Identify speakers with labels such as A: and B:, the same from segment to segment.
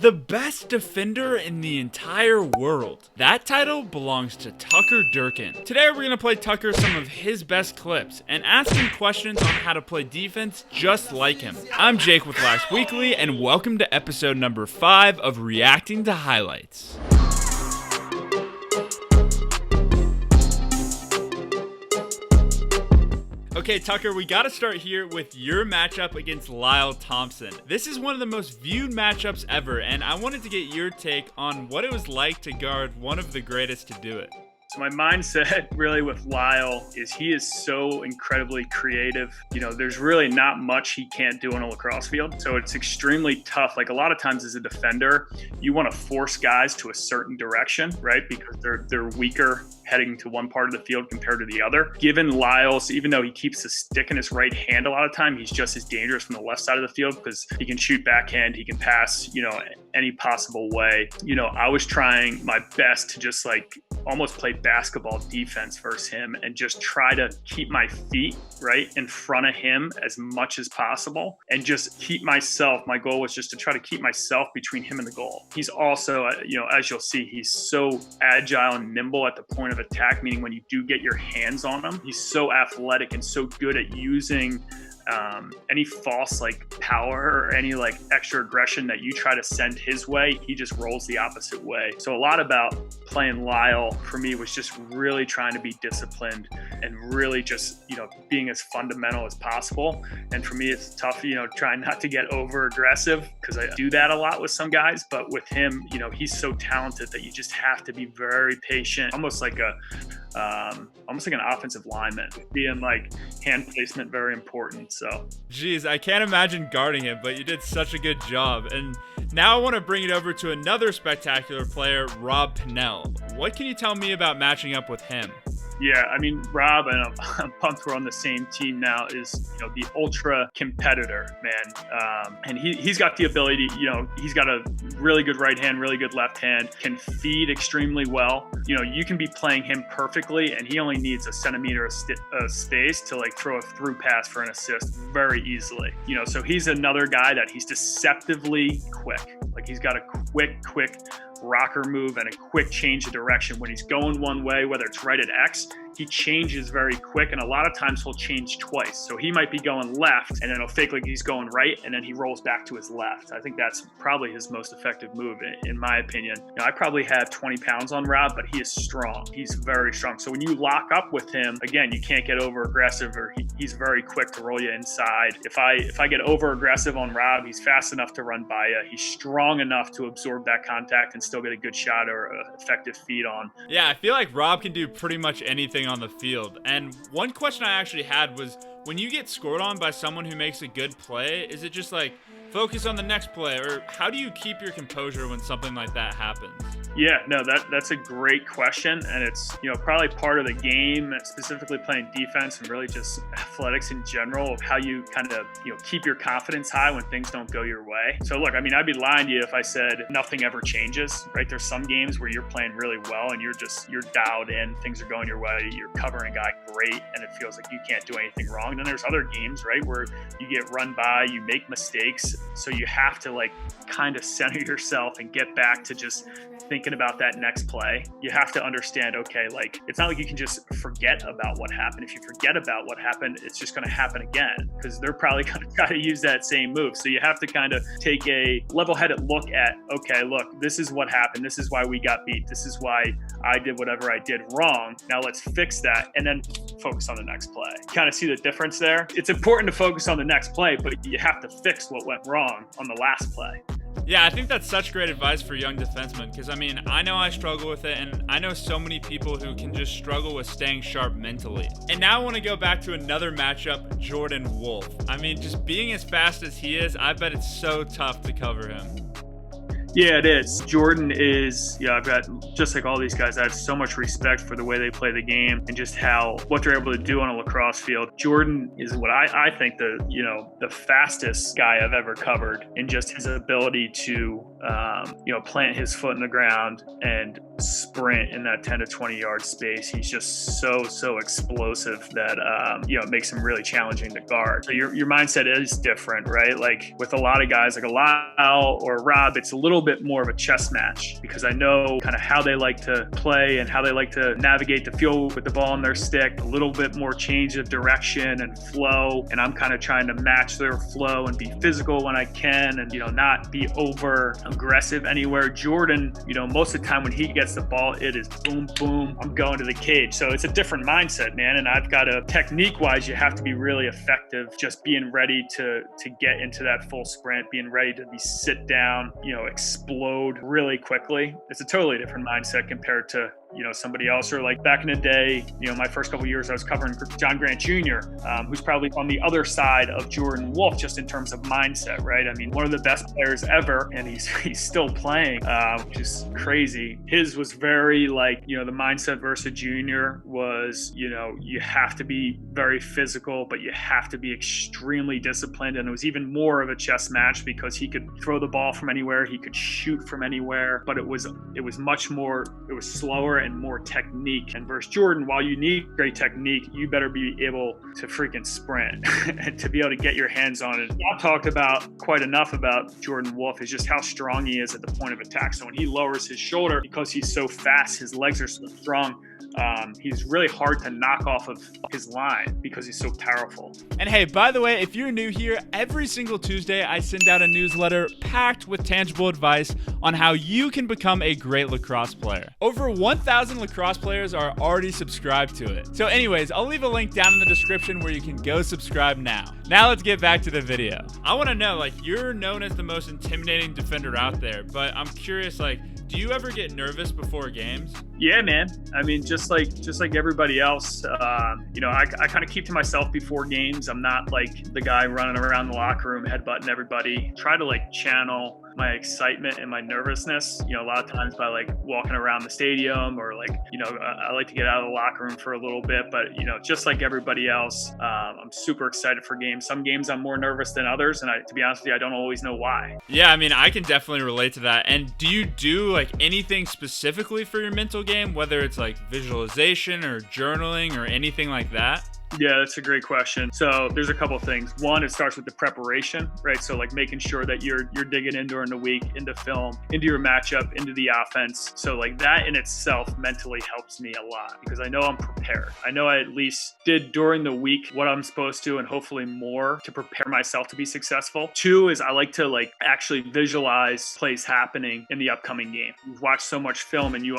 A: The best defender in the entire world. That title belongs to Tucker Durkin. Today we're going to play Tucker some of his best clips and ask him questions on how to play defense just like him. I'm Jake with Lax Weekly, and welcome to episode number 5 of Reacting to Highlights. Okay, Tucker, we got to start here with your matchup against Lyle Thompson. This is one of the most viewed matchups ever, and I wanted to get your take on what it was like to guard one of the greatest to do it.
B: So my mindset really with Lyle is he is so incredibly creative. You know, there's really not much he can't do on a lacrosse field. So it's extremely tough. Like a lot of times as a defender, you want to force guys to a certain direction, right? Because they're weaker heading to one part of the field compared to the other. Given Lyle's, even though he keeps a stick in his right hand a lot of time, he's just as dangerous from the left side of the field because he can shoot backhand, he can pass, any possible way. I was trying my best to just almost play basketball defense versus him and just try to keep my feet right in front of him as much as possible and just keep myself. My goal was just to try to keep myself between him and the goal. He's also, as you'll see, he's so agile and nimble at the point of attack, meaning when you do get your hands on him, he's so athletic and so good at using any false power or any extra aggression that you try to send his way, he just rolls the opposite way. So a lot about playing Lyle for me was just really trying to be disciplined and really just, being as fundamental as possible. And for me, it's tough, trying not to get over aggressive because I do that a lot with some guys, but with him, he's so talented that you just have to be very patient, almost like an offensive lineman, being hand placement very important. So,
A: geez, I can't imagine guarding him, but you did such a good job. And now I want to bring it over to another spectacular player, Rob Nell. What can you tell me about matching up with him?
B: Yeah, I mean, Rob, and I'm pumped we're on the same team now, is, the ultra competitor, man. And he's got the ability, he's got a really good right hand, really good left hand, can feed extremely well. You can be playing him perfectly, and he only needs a centimeter of space to throw a through pass for an assist very easily. So he's another guy that he's deceptively quick. He's got a quick rocker move and a quick change of direction. When he's going one way, whether it's right at X, he changes very quick, and a lot of times he'll change twice. So he might be going left and then he'll fake like he's going right, and then he rolls back to his left. I think that's probably his most effective move in my opinion. I probably have 20 pounds on Rob, but he is strong. He's very strong. So when you lock up with him, again, you can't get over aggressive, or he's very quick to roll you inside. If I get over aggressive on Rob, he's fast enough to run by you. He's strong enough to absorb that contact and still get a good shot or an effective feed on.
A: Yeah, I feel like Rob can do pretty much anything on the field. And one question I actually had was, when you get scored on by someone who makes a good play, is it just focus on the next play, or how do you keep your composure when something like that happens?
B: Yeah, no, that's a great question, and it's probably part of the game, specifically playing defense and really just athletics in general, of how you kind of keep your confidence high when things don't go your way. So look, I mean, I'd be lying to you if I said nothing ever changes, right? There's some games where you're playing really well and you're dialed in, things are going your way, you're covering a guy great, and it feels like you can't do anything wrong. And then there's other games, right, where you get run by, you make mistakes, so you have to kind of center yourself and get back to just thinking about that next play. You have to understand, okay, it's not like you can just forget about what happened. If you forget about what happened, it's just going to happen again because they're probably going to try to use that same move. So you have to kind of take a level-headed look at, okay, look, this is what happened. This is why we got beat. This is why I did whatever I did wrong. Now let's fix that and then focus on the next play. Kind of see the difference there? It's important to focus on the next play, but you have to fix what went wrong on the last play.
A: Yeah, I think that's such great advice for young defensemen because, I know I struggle with it, and I know so many people who can just struggle with staying sharp mentally. And now I want to go back to another matchup, Jordan Wolf. Just being as fast as he is, I bet it's so tough to cover him.
B: Yeah, it is. Jordan is, I've got, just like all these guys, I have so much respect for the way they play the game and just what they're able to do on a lacrosse field. Jordan is what I think the fastest guy I've ever covered, in just his ability to plant his foot in the ground and sprint in that 10 to 20 yard space. He's just so explosive that, it makes him really challenging to guard. So your mindset is different, right? Like with a lot of guys like a Lyle or Rob, it's a little bit more of a chess match because I know kind of how they like to play and how they like to navigate the field with the ball in their stick, a little bit more change of direction and flow. And I'm kind of trying to match their flow and be physical when I can and, not be over aggressive anywhere. Jordan, most of the time when he gets the ball, it is boom, boom, I'm going to the cage. So it's a different mindset, man. And I've got to, technique wise, you have to be really effective, just being ready to get into that full sprint, being ready to be sit down, explode really quickly. It's a totally different mindset compared to somebody else. Or like back in the day, my first couple of years, I was covering John Grant Jr., who's probably on the other side of Jordan Wolfe, just in terms of mindset, right? I mean, one of the best players ever, and he's still playing, which is crazy. His was very like, the mindset versus Junior was, you have to be very physical, but you have to be extremely disciplined. And it was even more of a chess match because he could throw the ball from anywhere, he could shoot from anywhere, but it was much more, it was slower and more technique. And versus Jordan, while you need great technique, you better be able to freaking sprint and to be able to get your hands on it. I've talked about quite enough about Jordan Wolfe is just how strong he is at the point of attack. So when he lowers his shoulder, because he's so fast, his legs are so strong, he's really hard to knock off of his line because he's so powerful.
A: And hey, by the way, if you're new here, every single Tuesday I send out a newsletter packed with tangible advice on how you can become a great lacrosse player. Over 1,000 lacrosse players are already subscribed to it. So anyways, I'll leave a link down in the description where you can go subscribe now. Now let's get back to the video. I want to know, you're known as the most intimidating defender out there, but I'm curious, do you ever get nervous before games?
B: Yeah, man. I mean, just like everybody else, I kind of keep to myself before games. I'm not like the guy running around the locker room headbutting everybody. Try to channel my excitement and my nervousness, a lot of times by walking around the stadium or I like to get out of the locker room for a little bit, but just like everybody else, I'm super excited for games. Some games I'm more nervous than others. And to be honest with you, I don't always know why.
A: Yeah, I mean, I can definitely relate to that. And do you do anything specifically for your mental game, whether it's visualization or journaling or anything like that?
B: Yeah, that's a great question. So there's a couple of things. One, it starts with the preparation, right? So making sure that you're digging in during the week, into film, into your matchup, into the offense. So that in itself mentally helps me a lot because I know I'm prepared. I know I at least did during the week what I'm supposed to and hopefully more to prepare myself to be successful. Two is I like to actually visualize plays happening in the upcoming game. You've watched so much film and you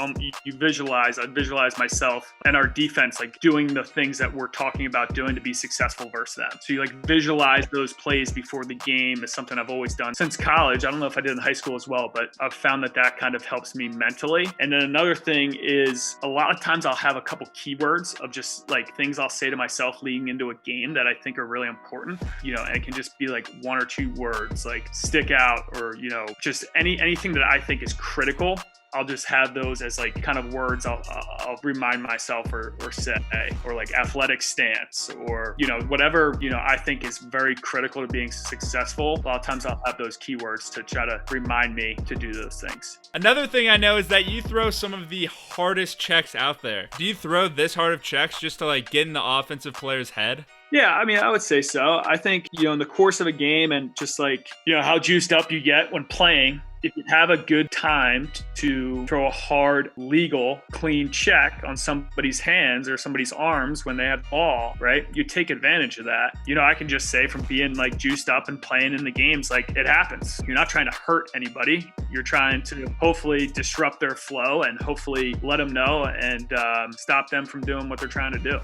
B: visualize, I visualize myself and our defense doing the things that we're talking about doing to be successful versus them. So you visualize those plays before the game is something I've always done since college. I don't know if I did in high school as well, but I've found that kind of helps me mentally. And then another thing is a lot of times I'll have a couple keywords of just things I'll say to myself leading into a game that I think are really important, and it can just be one or two words stick out or, just anything that I think is critical. I'll just have those as kind of words I'll remind myself or say, or athletic stance or, whatever, I think is very critical to being successful. A lot of times I'll have those keywords to try to remind me to do those things.
A: Another thing I know is that you throw some of the hardest checks out there. Do you throw this hard of checks just to get in the offensive player's head?
B: Yeah, I mean, I would say so. I think, in the course of a game and just how juiced up you get when playing, if you have a good time to throw a hard, legal, clean check on somebody's hands or somebody's arms when they have the ball, right? You take advantage of that. I can just say from being juiced up and playing in the games, it happens. You're not trying to hurt anybody. You're trying to hopefully disrupt their flow and hopefully let them know and stop them from doing what they're trying to do.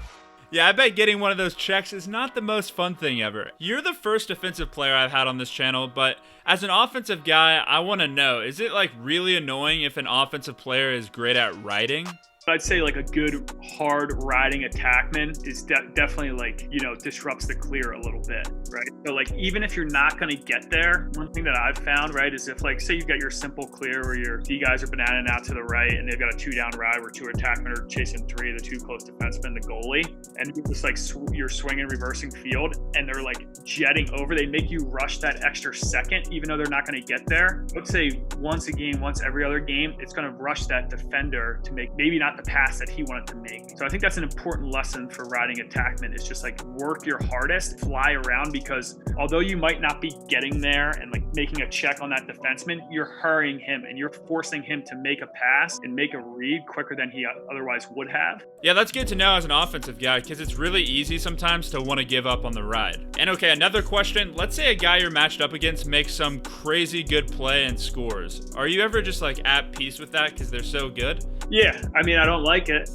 A: Yeah, I bet getting one of those checks is not the most fun thing ever. You're the first defensive player I've had on this channel, but as an offensive guy, I want to know, is it really annoying if an offensive player is great at writing?
B: I'd say like a good hard riding attackman is definitely like, disrupts the clear a little bit, right? So like, even if you're not going to get there, one thing that I've found, right, is if like, say you've got your simple clear where your D guys are bananing out to the right and they've got a 2-down ride where 2 attackmen are chasing 3, the 2 close defensemen, the goalie, and you're just like, you're swinging, reversing field, and they're like jetting over, they make you rush that extra second, even though they're not going to get there. Let's say once a game, once every other game, it's going to rush that defender to make maybe not the pass that he wanted to make. So I think that's an important lesson for riding attackman, is just like work your hardest, fly around, because although you might not be getting there and like making a check on that defenseman, you're hurrying him and you're forcing him to make a pass and make a read quicker than he otherwise would have.
A: Yeah, that's good to know as an offensive guy, because it's really easy sometimes to want to give up on the ride. And okay, another question. Let's say a guy you're matched up against makes some crazy good play and scores. Are you ever just like at peace with that because they're so good?
B: Yeah, I mean, I don't like it.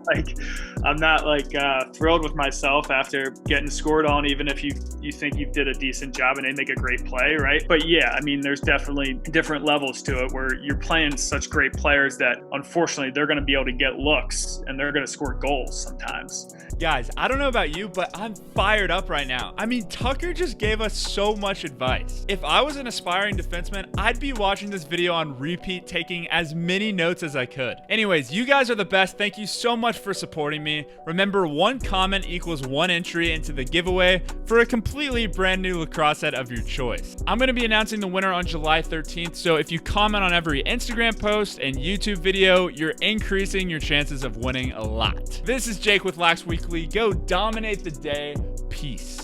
B: Like, I'm not like thrilled with myself after getting scored on, even if you think you did a decent job and they make a great play, right? But yeah, I mean, there's definitely different levels to it where you're playing such great players that unfortunately they're going to be able to get looks and they're going to score goals sometimes.
A: Guys, I don't know about you, but I'm fired up right now. I mean, Tucker just gave us so much advice. If I was an aspiring defenseman, I'd be watching this video on repeat, taking as many notes as I could. Anyways, you guys are the best. Thank you so much for supporting me. Remember, 1 comment equals 1 entry into the giveaway for a completely brand new lacrosse set of your choice. I'm going to be announcing the winner on July 13th, so if you comment on every Instagram post and YouTube video, you're increasing your chances of winning a lot. This is Jake with Lax Weekly. Go dominate the day. Peace.